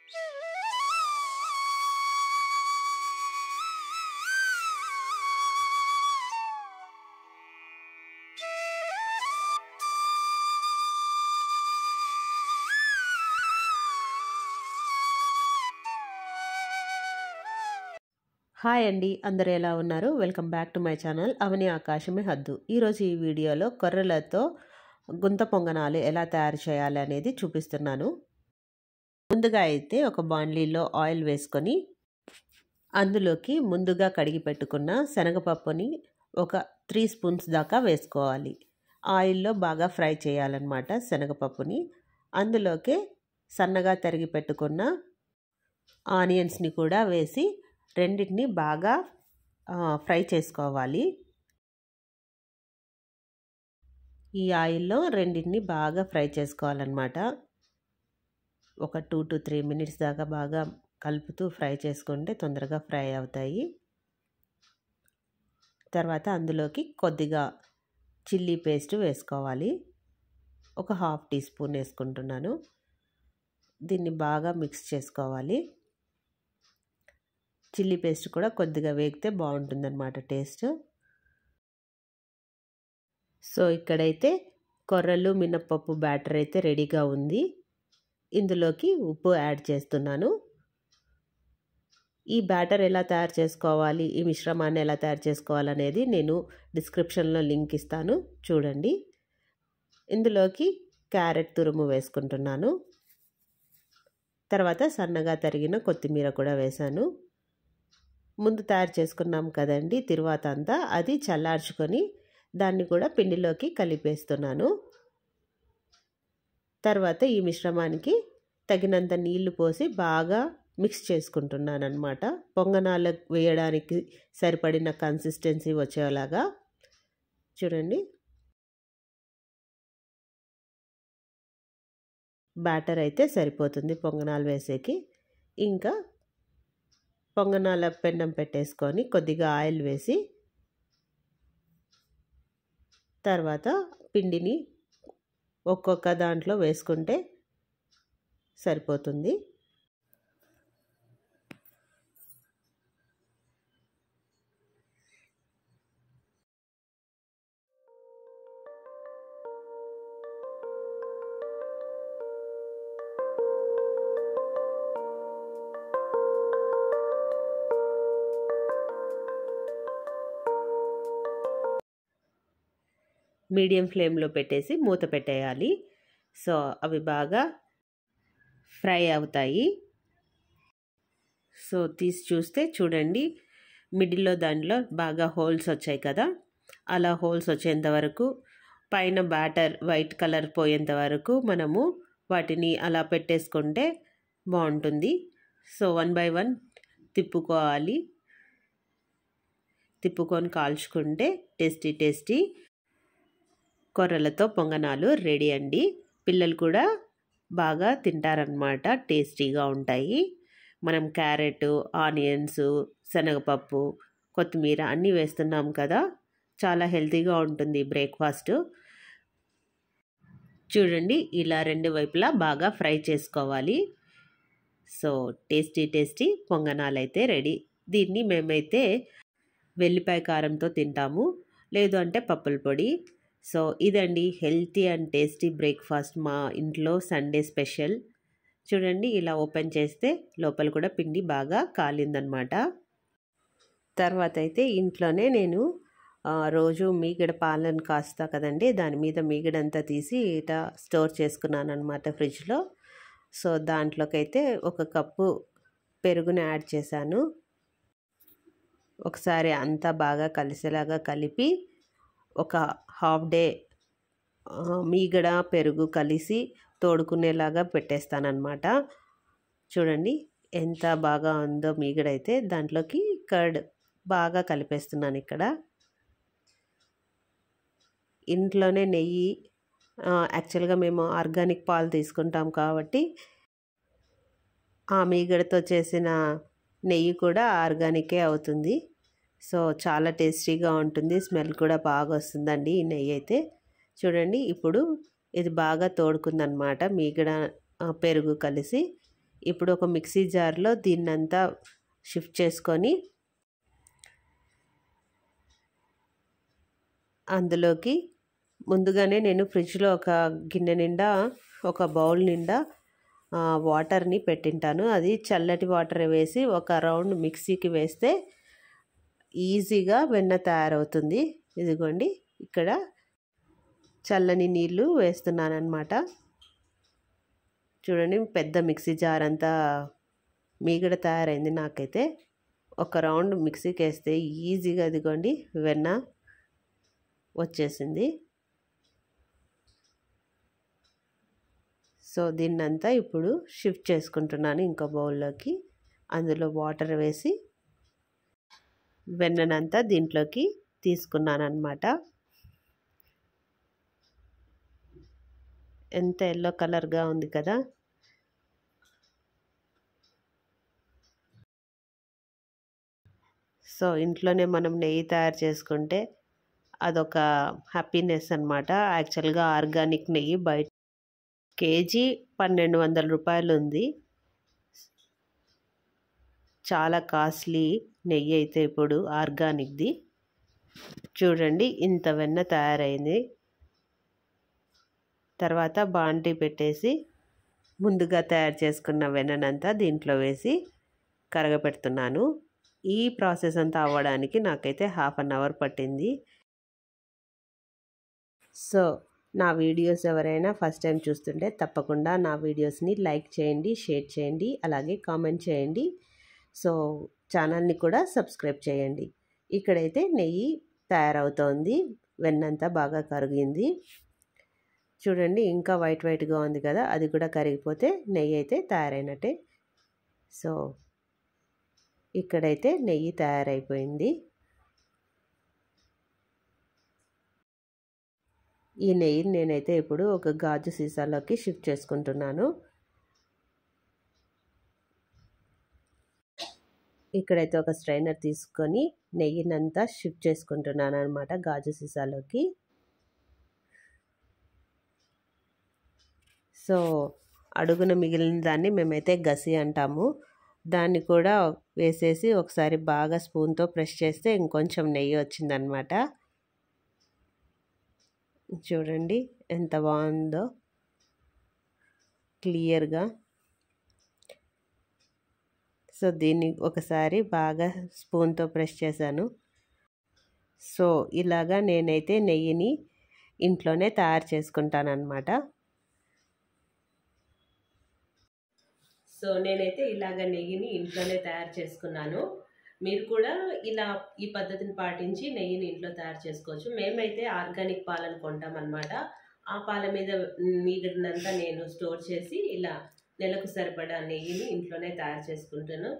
Hi అండి, అందరూ ఎలా ఉన్నారు? Welcome back to my channel Avani Akashame Haddu. ఈరోజు ఈ వీడియోలో కొర్రలతో గుంత పొంగనాలు ఎలా తయారు చేయాలి అనేది చూపిస్తున్నాను. ముందుగా అయితే ఒక బాండ్లీలో ఆయిల్ వేసుకొని అందులోకి ముందుగా కడిగి పెట్టుకున్న శనగపప్పుని ఒక 3 స్పూన్స్ దాకా వేసుకోవాలి. ఆయిల్లో బాగా ఫ్రై చేయాలన్నమాట శనగపప్పుని. అందులోకి సన్నగా తరిగి పెట్టుకున్న ఆనియన్స్ని కూడా వేసి రెండింటిని బాగా ఫ్రై చేసుకోవాలి. ఈ ఆయిల్లో రెండింటిని బాగా ఫ్రై చేసుకోవాలన్నమాట. ఒక 2 to 3 మినిట్స్ దాకా బాగా కలుపుతూ ఫ్రై చేసుకుంటే తొందరగా ఫ్రై అవుతాయి. తర్వాత అందులోకి కొద్దిగా చిల్లీ పేస్ట్ వేసుకోవాలి. ఒక 1/2 టీ స్పూన్ వేసుకుంటున్నాను. దీన్ని బాగా మిక్స్ చేసుకోవాలి. చిల్లీ పేస్ట్ కూడా కొద్దిగా వేగితే బాగుంటుందన్నమాట టేస్ట్. సో ఇక్కడైతే కొర్రలు మినపప్పు బ్యాటర్ అయితే రెడీగా ఉంది. ఇందులోకి ఉప్పు యాడ్ చేస్తున్నాను. ఈ బ్యాటర్ ఎలా తయారు చేసుకోవాలి, ఈ మిశ్రమాన్ని ఎలా తయారు చేసుకోవాలనేది నేను డిస్క్రిప్షన్లో లింక్ ఇస్తాను, చూడండి. ఇందులోకి క్యారెట్ తురుము వేసుకుంటున్నాను. తర్వాత సన్నగా తరిగిన కొత్తిమీర కూడా వేసాను. ముందు తయారు చేసుకున్నాం కదండి తిరువాత అంతా, అది చల్లార్చుకొని దాన్ని కూడా పిండిలోకి కలిపేస్తున్నాను. తర్వాత ఈ మిశ్రమానికి తగినంత నీళ్లు పోసి బాగా మిక్స్ చేసుకుంటున్నాను అన్నమాట. పొంగనాలకు వేయడానికి సరిపడిన కన్సిస్టెన్సీ వచ్చేలాగా చూడండి. బ్యాటర్ అయితే సరిపోతుంది పొంగనాలు వేసేకి. ఇంకా పొంగనాల పెండం పెట్టేసుకొని కొద్దిగా ఆయిల్ వేసి తర్వాత పిండిని ఒక్కొక్క దాంట్లో వేసుకుంటే సరిపోతుంది. మీడియం ఫ్లేమ్లో పెట్టేసి మూత పెట్టేయాలి. సో అవి బాగా ఫ్రై అవుతాయి. సో తీసి చూస్తే చూడండి, మిడిల్లో దానిలో బాగా హోల్స్ వచ్చాయి కదా, అలా హోల్స్ వచ్చేంత వరకు పైన బ్యాటర్ వైట్ కలర్ పోయేంత వరకు మనము వాటిని అలా పెట్టేసుకుంటే బాగుంటుంది. సో 1 by 1 తిప్పుకోవాలి. తిప్పుకొని కాల్చుకుంటే టేస్టీ కొర్రలతో పొంగనాలు రెడీ అండి. పిల్లలు కూడా బాగా తింటారనమాట, టేస్టీగా ఉంటాయి. మనం క్యారెట్, ఆనియన్స్, శనగపప్పు, కొత్తిమీర అన్నీ వేస్తున్నాం కదా, చాలా హెల్తీగా ఉంటుంది బ్రేక్ఫాస్ట్. చూడండి, ఇలా రెండు వైపులా బాగా ఫ్రై చేసుకోవాలి. సో టేస్టీ పొంగనాలు అయితే రెడీ. దీన్ని మేమైతే వెల్లిపాయ కారంతో తింటాము, లేదు అంటే పప్పుల పొడి. సో ఇదండి హెల్తీ అండ్ టేస్టీ బ్రేక్ఫాస్ట్ మా ఇంట్లో సండే స్పెషల్. చూడండి, ఇలా ఓపెన్ చేస్తే లోపల కూడా పిండి బాగా కాలిందనమాట. తర్వాత అయితే ఇంట్లోనే నేను రోజు మీగడ పాలను కాస్తా కదండి, దాని మీద మీగడంతా తీసి ఇట్లా స్టోర్ చేసుకున్నాను అనమాట ఫ్రిడ్జ్లో. సో దాంట్లోకైతే 1 కప్పు పెరుగుని యాడ్ చేశాను. ఒకసారి అంతా బాగా కలిసేలాగా కలిపి ఒక హాఫ్ డే మీగడ పెరుగు కలిసి తోడుకునేలాగా పెట్టేస్తానన్నమాట. చూడండి ఎంత బాగా ఉందో మీగడైతే. దాంట్లోకి కర్డ్ బాగా కలిపేస్తున్నాను. ఇక్కడ ఇంట్లోనే నెయ్యి, యాక్చువల్గా మేము ఆర్గానిక్ పాలు తీసుకుంటాం కాబట్టి ఆ మీగడతో చేసిన నెయ్యి కూడా ఆర్గానికే అవుతుంది. సో చాలా టేస్టీగా ఉంటుంది, స్మెల్ కూడా బాగా వస్తుందండి ఈ నెయ్యి అయితే. చూడండి, ఇప్పుడు ఇది బాగా తోడుకుందనమాట మీగడ పెరుగు కలిసి. ఇప్పుడు ఒక మిక్సీ జార్లో దీన్నంతా షిఫ్ట్ చేసుకొని అందులోకి ముందుగానే నేను ఫ్రిడ్జ్లో ఒక గిన్నె నిండా ఒక బౌల్ నిండా వాటర్ని పెట్టింటాను. అది చల్లటి వాటర్ వేసి ఒక రౌండ్ మిక్సీకి వేస్తే ఈజీగా వెన్న తయారవుతుంది. ఇదిగోండి ఇక్కడ చల్లని నీళ్ళు వేస్తున్నాను అన్నమాట. చూడండి పెద్ద మిక్సీ జార్ అంతా మీగడ తయారైంది. నాకైతే ఒక రౌండ్ మిక్సీకి వేస్తే ఈజీగా ఇదిగోండి వెన్న వచ్చేసింది. సో దీన్నంతా ఇప్పుడు షిఫ్ట్ చేసుకుంటున్నాను ఇంకో బౌల్లోకి. అందులో వాటర్ వేసి వెన్ననంతా దీంట్లోకి తీసుకున్నాను అన్నమాట. ఎంత ఎల్లో కలర్గా ఉంది కదా. సో ఇంట్లోనే మనం నెయ్యి తయారు చేసుకుంటే అదొక హ్యాపీనెస్ అన్నమాట. యాక్చువల్గా ఆర్గానిక్ నెయ్యి బయట కేజీ 1200 రూపాయలు ఉంది. చాలా కాస్ట్లీ నెయ్యి అయితే ఇప్పుడు ఆర్గానిక్ది. చూడండి ఇంత వెన్న తయారైంది. తర్వాత బాండీ పెట్టేసి ముందుగా తయారు చేసుకున్న వెన్ననంతా దీంట్లో వేసి కరగపెడుతున్నాను. ఈ ప్రాసెస్ అంతా అవ్వడానికి నాకైతే 1/2 అవర్ పట్టింది. సో నా వీడియోస్ ఎవరైనా ఫస్ట్ టైం చూస్తుంటే తప్పకుండా నా వీడియోస్ని లైక్ చేయండి, షేర్ చేయండి, అలాగే కామెంట్ చేయండి. సో ఛానల్ని కూడా సబ్స్క్రైబ్ చేయండి. ఇక్కడైతే నెయ్యి తయారవుతోంది. వెన్నంతా బాగా కరిగింది. చూడండి ఇంకా వైట్గా ఉంది కదా. అది కూడా కరిగిపోతే నెయ్యి అయితే తయారైనట్టే. సో ఇక్కడైతే నెయ్యి తయారైపోయింది. ఈ నెయ్యిని నేనైతే ఇప్పుడు ఒక గాజు సీసాలోకి షిఫ్ట్ చేసుకుంటున్నాను. ఇక్కడైతే ఒక స్ట్రైనర్ తీసుకొని నెయ్యినంతా షిఫ్ట్ చేసుకుంటున్నాను అనమాట గాజు సీసాలోకి. సో అడుగున మిగిలిన దాన్ని మేమైతే గసి అంటాము. దాన్ని కూడా వేసేసి ఒకసారి బాగా స్పూన్తో ప్రెస్ చేస్తే ఇంకొంచెం నెయ్యి వచ్చిందనమాట. చూడండి ఎంత బాగుందో క్లియర్గా. సో దీన్ని ఒకసారి బాగా స్పూన్తో ప్రెస్ చేశాను. సో ఇలాగా నేనైతే నెయ్యిని ఇంట్లోనే తయారు చేసుకుంటాను అనమాట. సో నేనైతే ఇలాగ నెయ్యిని ఇంట్లోనే తయారు చేసుకున్నాను. మీరు కూడా ఇలా ఈ పద్ధతిని పాటించి నెయ్యిని ఇంట్లో తయారు చేసుకోవచ్చు. మేమైతే ఆర్గానిక్ పాలను కొంటామన్నమాట. ఆ పాల మీద మీగడనంతా నేను స్టోర్ చేసి ఇలా నెలకు సరిపడా నెయ్యిని ఇంట్లోనే తయారు చేసుకుంటాను.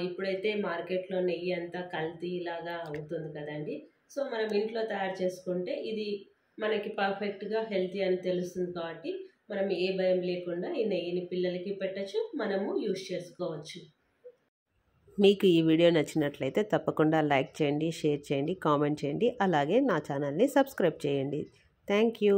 ఇప్పుడైతే మార్కెట్లో నెయ్యి అంతా కల్తీ ఇలాగా అవుతుంది కదండి. సో మనం ఇంట్లో తయారు చేసుకుంటే ఇది మనకి పర్ఫెక్ట్గా హెల్తీ అని తెలుస్తుంది కాబట్టి మనం ఏ భయం లేకుండా ఈ నెయ్యిని పిల్లలకి పెట్టచ్చు, మనము యూజ్ చేసుకోవచ్చు. మీకు ఈ వీడియో నచ్చినట్లయితే తప్పకుండా లైక్ చేయండి, షేర్ చేయండి, కామెంట్ చేయండి, అలాగే నా ఛానల్ని సబ్స్క్రైబ్ చేయండి. Thank you.